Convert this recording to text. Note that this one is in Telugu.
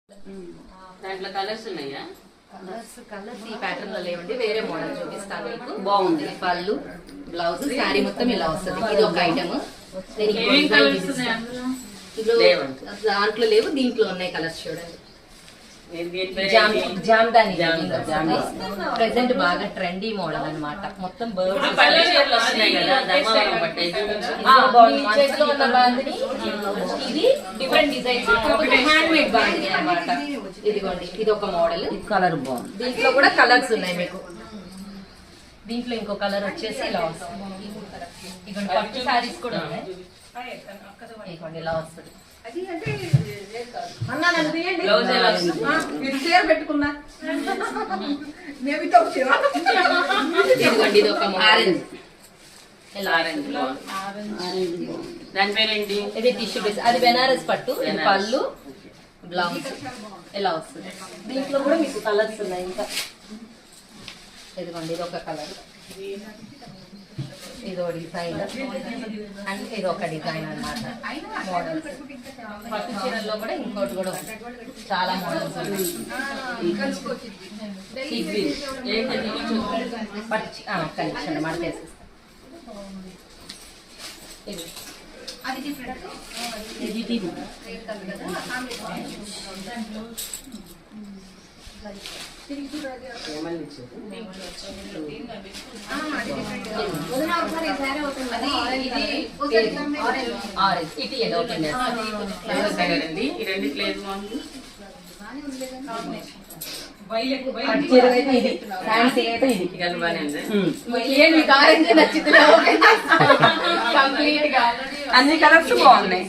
దాంట్లో కలర్స్ ఉన్నాయా? కలర్స్ ఈ ప్యాటర్న్ లో లేవండి, వేరే మోడల్ చూపిస్తాను మీకు. బాగుంది. పళ్ళు, బ్లౌజ్, శారీ మొత్తం ఇలా వస్తుంది. ఇది ఒక ఐటమ్. దాంట్లో లేవు, దీంట్లో ఉన్నాయి కలర్స్. చూడండి, జామ్దాని ప్రెసెంట్ బాగా ట్రెండీ మోడల్ అన్నమాట. మొత్తం బర్డ్స్ చేతిలో ఉన్న బాందిని. ఇది different designs, hand made bandhani అన్నమాట. ఇదిగోండి, ఇది ఒక మోడల్. కలర్ బాగుంది. దీంట్లో కూడా కలర్స్ ఉన్నాయి మీకు. దీంట్లో ఇంకో కలర్ వచ్చేసి ఇలా వస్తుంది. ఇదిగోండి, పట్టు శారీస్ కూడా ఉన్నాయి. ఇదిగోండి ఇలా వస్తుంది. పెట్టుకున్నా ఇదిగోండి, ఇది ఒక ఆరెంజ్. దాని పేరేంటి? ఇది టిష్యూ బేస్. అది బెనారస్ పట్టు. ఇది పళ్ళు, బ్లౌజ్ ఇలా వస్తుంది. దీంట్లో కూడా మీకు కలర్స్ ఉన్నాయి. ఇంకా ఇదిగోండి, ఇది ఒక కలర్, ఇది ఒక డిజైన్, అండ్ ఇది ఒక డిజైన్ అన్నమాట. మోడల్స్ పట్టు చీరల్లో కూడా ఇంకోటి కూడా ఉంది. చాలా మోడల్స్ ఉన్నాయి. ఒక్క నిమిషం మడతేసేస్తాను. ఆరెంజ్ ఇది ఓపెన్ చేస్తాను. ఈ రెండు ప్లేస్ బాగుంది. కంప్లీట్ గా అన్ని కలర్స్ బాగున్నాయి.